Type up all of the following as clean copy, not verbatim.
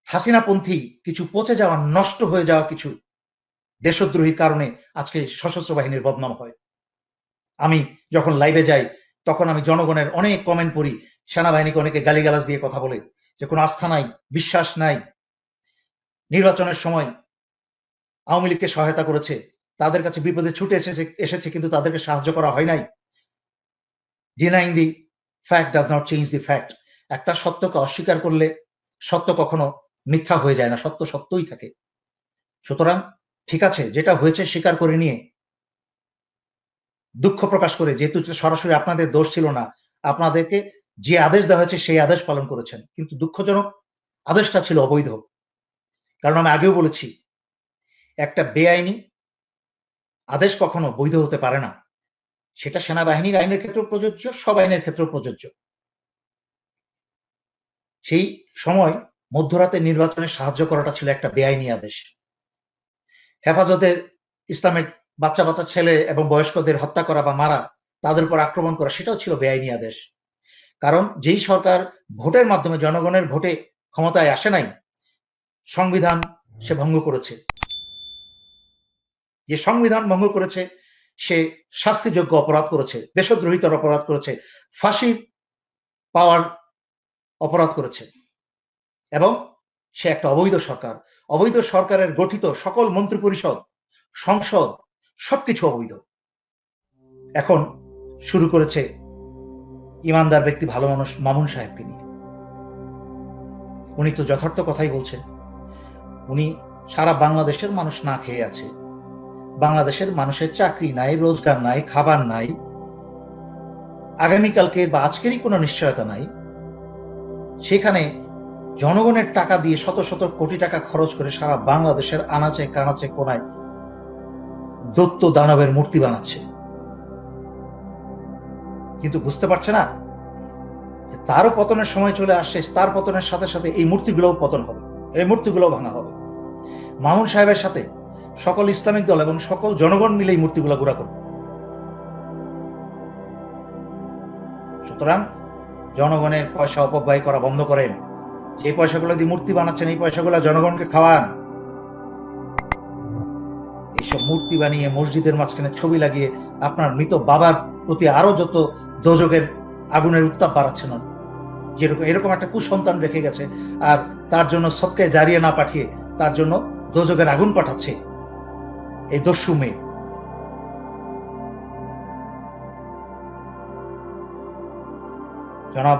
হাসিনাপন্থী কিছু পচে যাওয়া, নষ্ট হয়ে যাওয়া কিছু দেশদ্রোহীর কারণে আজকে সশস্ত্র বাহিনীর বদনাম হয়। আমি যখন লাইভে যাই তখন আমি জনগণের অনেক কমেন্ট পড়ি, সেনাবাহিনীকে অনেকে গালিগালাজ দিয়ে কথা বলে যে কোনো আস্থা নাই, বিশ্বাস নাই, নির্বাচনের সময় আওয়ামী লীগকে সহায়তা করেছে, তাদের কাছে বিপদে ছুটে এসেছে কিন্তু তাদেরকে সাহায্য করা হয় নাই। Denying the fact does not change the fact. একটা সত্যকে অস্বীকার করলে সত্য কখনো মিথ্যা হয়ে যায় না, সত্য সত্যই থাকে। সুতরাং ঠিক আছে, যেটা হয়েছে স্বীকার করে নিয়ে দুঃখ প্রকাশ করে, যেহেতু সরাসরি আপনাদের দোষ ছিল না, আপনাদেরকে যে আদেশ দেওয়া হয়েছে সেই আদেশ পালন করেছেন, কিন্তু দুঃখজনক আদেশটা ছিল অবৈধ। কারণ আমি আগেও বলেছি, একটা বেআইনি আদেশ কখনো বৈধ হতে পারে না। সেটা সেনাবাহিনীর আইনের ক্ষেত্রেও প্রযোজ্য, সব আইনের ক্ষেত্রেও প্রযোজ্য। সেই সময় মধ্যরাতে নির্বাচনে সাহায্য করাটা ছিল একটা বেআইনি আদেশ। হেফাজতের ইসলামের বাচ্চা বাচ্চা ছেলে এবং বয়স্কদের হত্যা করা বা মারা, তাদের উপর আক্রমণ করা, সেটাও ছিল বেআইনি আদেশ। কারণ যেই সরকার ভোটের মাধ্যমে, জনগণের ভোটে ক্ষমতায় আসে নাই, সংবিধান সে ভঙ্গ করেছে। যে সংবিধান ভঙ্গ করেছে সে শাস্তিযোগ্য অপরাধ করেছে, দেশদ্রোহিতার অপরাধ করেছে, ফাঁসি পাওয়ার অপরাধ করেছে, এবং সে একটা অবৈধ সরকার। অবৈধ সরকারের গঠিত সকল মন্ত্রিপরিষদ, সংসদ, সবকিছু অবৈধ। এখন শুরু করেছে ইমানদার ব্যক্তি, ভালো মানুষ মামুন সাহেবকে নিয়ে। উনি তো যথার্থ কথাই বলছেন। উনি সারা বাংলাদেশের মানুষ না খেয়ে আছে, বাংলাদেশের মানুষের চাকরি নাই, রোজগার নাই, খাবার নাই, আগামীকালকে বা আজকেরই কোনো নিশ্চয়তা নাই। সেখানে জনগণের টাকা দিয়ে শত শত কোটি টাকা খরচ করে সারা বাংলাদেশের আনাচে কানাচে কোনায় দৈত্য দানবের মূর্তি বানাচ্ছে, কিন্তু বুঝতে পারছে না যে তারও পতনের সময় চলে আসছে। তার পতনের সাথে সাথে এই মূর্তিগুলোও পতন হবে, এই মূর্তিগুলোও ভাঙা হবে। মামুন সাহেবের সাথে সকল ইসলামিক দল এবং সকল জনগণ মিলে এই মূর্তিগুলো গুঁড়া করবে। সুতরাং জনগণের পয়সা অপব্যয় করা বন্ধ করেন। যে পয়সাগুলো দিয়ে মূর্তি বানাচ্ছেন, এই পয়সাগুলো জনগণকে খাওয়ান। এইসব মূর্তি বানিয়ে মসজিদের মাঝখানে ছবি লাগিয়ে আপনার মৃত বাবার প্রতি আরো যত দোজকের আগুনের উত্তাপ বাড়াচ্ছেন। যেরকম এরকম একটা কুসন্তান রেখে গেছে, আর তার জন্য সবকে জারিয়ে না পাঠিয়ে তার জন্য দোজকের আগুন পাঠাচ্ছে এই দস্যু মেয়ে। জনাব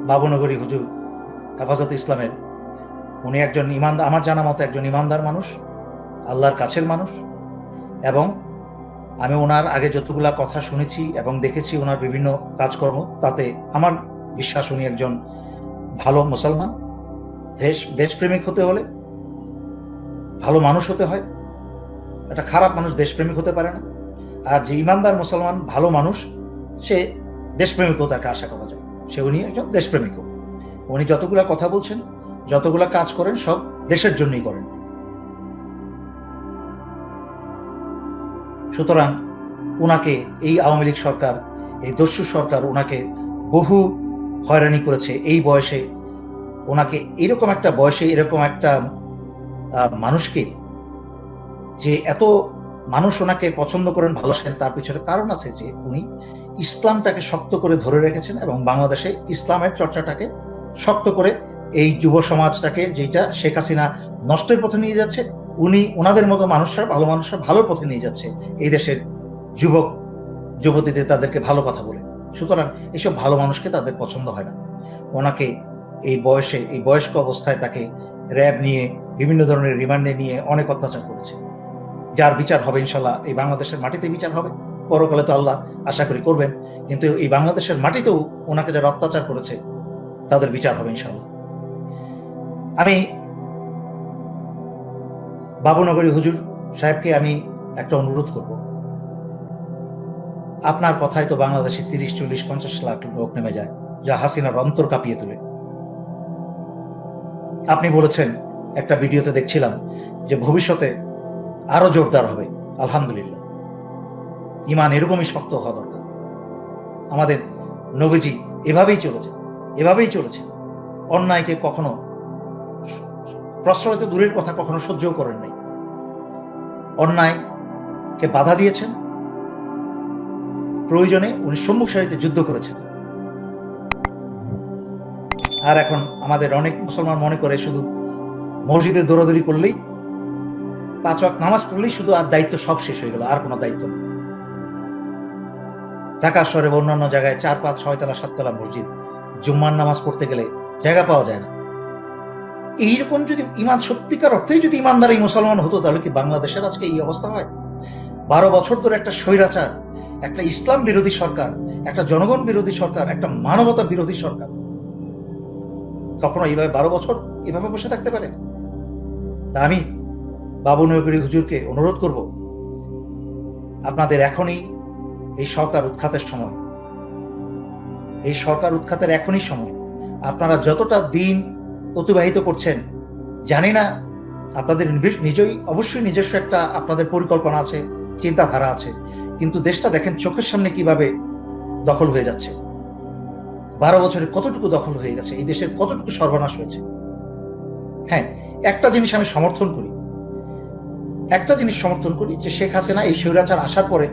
বাবুনগরী হুজুর হেফাজত ইসলামের, উনি একজন ইমানদার, আমার জানা মতো একজন ইমানদার মানুষ, আল্লাহর কাছের মানুষ, এবং আমি ওনার আগে যতগুলা কথা শুনেছি এবং দেখেছি ওনার বিভিন্ন কাজকর্ম, তাতে আমার বিশ্বাস উনি একজন ভালো মুসলমান। দেশপ্রেমিক হতে হলে ভালো মানুষ হতে হয়। একটা খারাপ মানুষ দেশপ্রেমিক হতে পারে না। আর যে ইমানদার মুসলমান ভালো মানুষ, সে দেশপ্রেমিকও তাকে আশা করা যায়। সে উনি একজন দেশপ্রেমিকও। উনি যতগুলা কথা বলছেন, যতগুলা কাজ করেন, সব দেশের জন্যই করেন। সুতরাং উনাকে এই আওয়ামী লীগ সরকার, এই দস্যু সরকার উনাকে বহু হয়রানি করেছে। এই বয়সে ওনাকে, এরকম একটা বয়সে এরকম একটা মানুষকে, যে এত মানুষ ওনাকে পছন্দ করেন, ভালোবাসেন, তার পিছনে কারণ আছে যে উনি ইসলামটাকে শক্ত করে ধরে রেখেছেন এবং বাংলাদেশে ইসলামের চর্চাটাকে শক্ত করে এই যুব সমাজটাকে, যেটা শেখ হাসিনা নষ্টের পথে নিয়ে যাচ্ছে, উনি ওনাদের মতো মানুষরা, ভালো মানুষরা ভালোর পথে নিয়ে যাচ্ছে এই দেশের যুবক যুবতীদের, তাদেরকে ভালো কথা বলে। সুতরাং এইসব ভালো মানুষকে তাদের পছন্দ হয় না। ওনাকে এই বয়সে, এই বয়স্ক অবস্থায় তাকে র্যাব নিয়ে, বিভিন্ন ধরনের রিমান্ডে নিয়ে অনেক অত্যাচার করেছে, যার বিচার হবে ইনশাল্লাহ এই বাংলাদেশের মাটিতে বিচার হবে। পরকালে তো আল্লাহ আশা করি করবেন, কিন্তু এই বাংলাদেশের মাটিতেও ওনাকে যারা অত্যাচার করেছে তাদের বিচার হবে ইনশাল্লাহ। আমি বাবুনগরী হুজুর সাহেবকে আমি একটা অনুরোধ করব, আপনার কথায় তো বাংলাদেশে 30, 40, 50 লাখ লোক নেমে যায়, যা হাসিনার অন্তর কাঁপিয়ে তোলে। আপনি বলেছেন, একটা ভিডিওতে দেখছিলাম, যে ভবিষ্যতে আরো জোরদার হবে। আলহামদুলিল্লাহ, ইমান এরকমই শক্ত হওয়া দরকার। আমাদের নবীজি এভাবেই চলেছে, এভাবেই চলেছে। অন্যায়কে কখনো প্রশ্রয় তো দূরের কথা, কখনো সহ্যও করেন নাই। অন্যায়কে বাধা দিয়েছেন, প্রয়োজনে উনি সম্মুখ সারিতে যুদ্ধ করেছেন। আর এখন আমাদের অনেক মুসলমান মনে করে শুধু মসজিদে দৌড়াদৌড়ি করলেই, 5 ওয়াক্ত নামাজ পড়লেই শুধু আর দায়িত্ব সব শেষ হয়ে গেল, আর কোনো দায়িত্ব নেই। ঢাকা শহরে বা অন্যান্য জায়গায় 4, 5, 6 তলা 7 তলা মসজিদ, জুম্মার নামাজ পড়তে গেলে জায়গা পাওয়া যায় না। এইরকম যদি ইমান সত্যিকার অর্থেই যদি ইমানদার এই মুসলমান হতো, তাহলে কি বাংলাদেশের আজকে এই অবস্থা হয়? 12 বছর ধরে একটা স্বৈরাচার, একটা ইসলাম বিরোধী সরকার, একটা জনগণ বিরোধী সরকার, একটা মানবতা বিরোধী সরকার কখনো এইভাবে 12 বছর এভাবে বসে থাকতে পারে? তা আমি বাবু নগরী হুজুরকে অনুরোধ করব, আপনাদের এখনই এই সরকার উৎখাতের সময়, এই সরকার উৎখাতের এখনই সময়। আপনারা যতটা দিন অতিবাহিত করছেন, জানি না আপনাদের অবশ্যই নিজস্ব একটা আপনাদের পরিকল্পনা আছে, চিন্তাধারা আছে, কিন্তু দেশটা দেখেন চোখের সামনে কিভাবে দখল হয়ে যাচ্ছে। 12 বছরে কতটুকু দখল হয়ে গেছে, এই দেশের কতটুকু সর্বনাশ হয়েছে। হ্যাঁ, একটা জিনিস আমি সমর্থন করি, যে শেখ হাসিনা এই স্বৈরাচার আসার পরে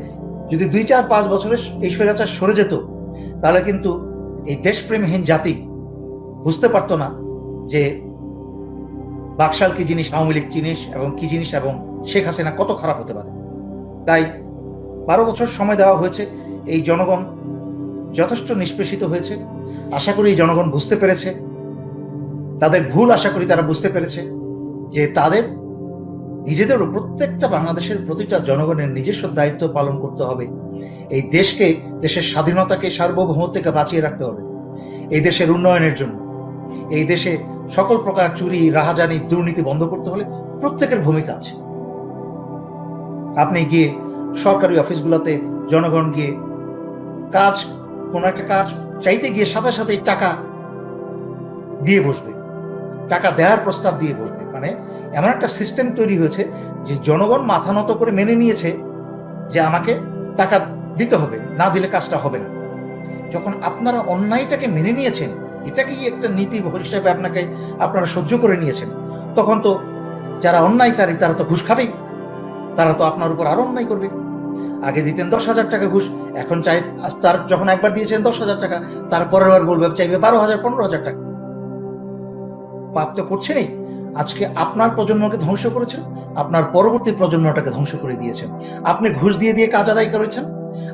যদি 2, 4, 5 বছরে এই স্বৈরাচার সরে যেত, তাহলে কিন্তু এই দেশপ্রেমহীন জাতি বুঝতে পারতো না যে বাকশাল কি জিনিস, আওয়ামী লীগ জিনিস এবং কি জিনিস, এবং শেখ হাসিনা কত খারাপ হতে পারে। তাই 12 বছর সময় দেওয়া হয়েছে, এই জনগণ যথেষ্ট নিষ্পেষিত হয়েছে। আশা করি এই জনগণ বুঝতে পেরেছে তাদের ভুল, আশা করি তারা বুঝতে পেরেছে যে তাদের নিজেদেরও, প্রত্যেকটা বাংলাদেশের প্রতিটা জনগণের নিজস্ব দায়িত্ব পালন করতে হবে। এই দেশকে, দেশের স্বাধীনতাকে, সার্বভৌমত্বকে বাঁচিয়ে রাখতে হবে এই দেশের উন্নয়নের জন্য। এই দেশে সকল প্রকার চুরি, রাহাজানি, দুর্নীতি বন্ধ করতে হলে প্রত্যেকের ভূমিকা আছে। আপনি গিয়ে সরকারি অফিসগুলোতে জনগণ গিয়ে কোন একটা কাজ চাইতে গিয়ে সাথে সাথে টাকা দিয়ে বসবে, টাকা দেওয়ার প্রস্তাব দিয়ে বসবে। মানে এমন একটা সিস্টেম তৈরি হয়েছে যে জনগণ মাথা নত করে মেনে নিয়েছে যে আমাকে টাকা দিতে হবে, না দিলে কাজটা হবে না। যখন আপনারা অন্যায়টাকে মেনে নিয়েছেন, এটাকেই একটা নীতি হিসেবে আপনারা সহ্য করে নিয়েছেন, তখন তো যারা অন্যায়কারী তারা তো ঘুষ খাবেই, তারা তো আপনার উপর আরো অন্যায় করবে। আগে দিতেন 10,000 টাকা ঘুষ, এখন চাই, তার যখন একবার দিয়েছেন 10,000 টাকা, তারপরের বার বলবে চাইবে 12,000, 15,000 টাকা। পাপ তো করছেনই। আজকে আপনার প্রজন্মকে ধ্বংস করেছেন, আপনার পরবর্তী প্রজন্মটাকে ধ্বংস করে দিয়েছেন। আপনি ঘুষ দিয়ে দিয়ে কাজ আদায় করেছেন।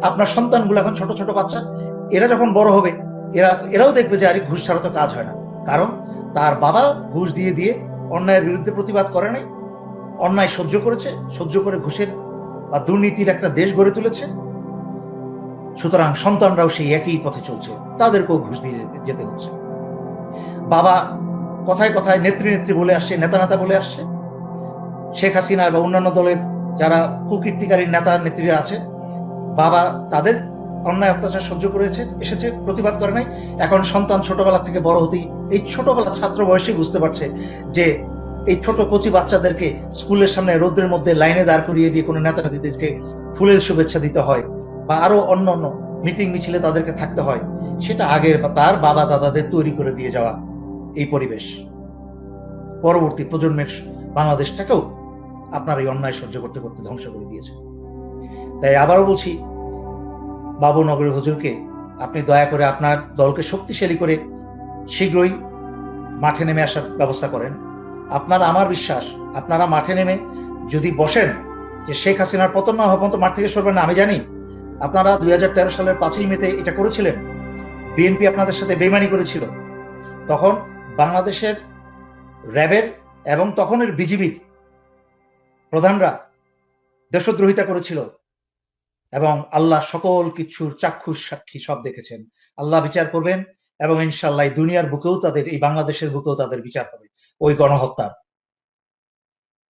আপনার সন্তানগুলো এখন ছোট ছোট বাচ্চা, এরা যখন বড় হবে এরাও দেখবে যে আরে ঘুষ ছাড়া তো কাজ হয় না। কারণ তার বাবা ঘুষ দিয়ে দিয়ে অন্যায়ের বিরুদ্ধে প্রতিবাদ করে নাই, অন্যায় সহ্য করেছে, সহ্য করে ঘুষের বা দুর্নীতির একটা দেশ গড়ে তুলেছে। সুতরাং সন্তানরাও সেই একই পথে চলছে, তাদেরকেও ঘুষ দিয়ে যেতে হচ্ছে। বাবা কথায় কথায় নেত্রী বলে আসছে, নেতা বলে আসছে। শেখ হাসিনা বা অন্যান্য দলের যারা কুকীর্তিকারী নেতা নেত্রীরা আছে, বাবা তাদের অন্যায় অত্যাচার সহ্য করেছে, এসেছে, প্রতিবাদ করে নাই। এখন সন্তান ছোটবেলা থেকে বড় হতেই, এই ছোটবেলা ছাত্র বয়সেই বুঝতে পারছে যে এই ছোট কচি বাচ্চাদেরকে স্কুলের সামনে রোদ্রের মধ্যে লাইনে দাঁড় করিয়ে দিয়ে কোনো নেতা নেত্রীদেরকে ফুলের শুভেচ্ছা দিতে হয়, বা আরো অন্যান্য মিটিং মিছিলে তাদেরকে থাকতে হয়, সেটা আগের বা তার বাবা দাদাদের তৈরি করে দিয়ে যাওয়া এই পরিবেশ পরবর্তী প্রজন্মের বাংলাদেশটাকেও আপনার এই অন্যায় সহ্য করতে করতে ধ্বংস করে দিয়েছে। তাই আবারও বলছি, বাবু নগরী হুজুরকে আপনি দয়া করে আপনার দলকে শক্তিশালী করে শীঘ্রই মাঠে নেমে আসার ব্যবস্থা করেন। আমার বিশ্বাস, আপনারা মাঠে নেমে যদি বসেন, যে শেখ হাসিনার পতন না হওয়া পর্যন্ত মাঠ থেকে সরবেন না। আমি জানি আপনারা 2013 সালের 5ই মেতে এটা করেছিলেন, বিএনপি আপনাদের সাথে বেইমানি করেছিল, তখন বাংলাদেশের র্যাবের এবং তখনের বিজিবির প্রধানরা দেশদ্রোহিতা করেছিল, এবং আল্লাহ সকল কিছুর চাক্ষুষ সাক্ষী, সব দেখেছেন। আল্লাহ বিচার করবেন, এবং ইনশাআল্লাহ দুনিয়ার বুকেও তাদের, এই বাংলাদেশের বুকেও তাদের বিচার হবে ওই গণহত্যার।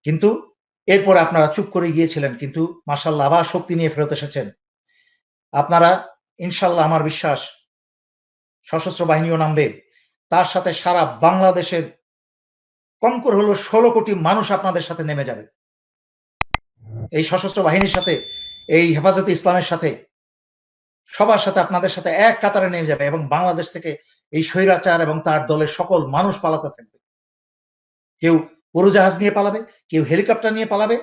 কিন্তু এরপরে আপনারা চুপ করে গিয়েছিলেন, কিন্তু মাশাআল্লাহ আবার শক্তি নিয়ে ফেরত এসেছেন আপনারা। ইনশাআল্লাহ আমার বিশ্বাস সশস্ত্র বাহিনীও নামবে, তার সাথে সারা বাংলাদেশের কম করে হলো 16 কোটি মানুষ আপনাদের সাথে নেমে যাবে। এই সশস্ত্র বাহিনীর সাথে, এই হেফাজতে ইসলামের সাথে, সবার সাথে, আপনাদের সাথে এক কাতারে নেমে যাবে, এবং বাংলাদেশ থেকে এই স্বৈরাচার এবং তার দলের সকল মানুষ পালাতে থাকবে। কেউ উড়োজাহাজ নিয়ে পালাবে, কেউ হেলিকপ্টার নিয়ে পালাবে,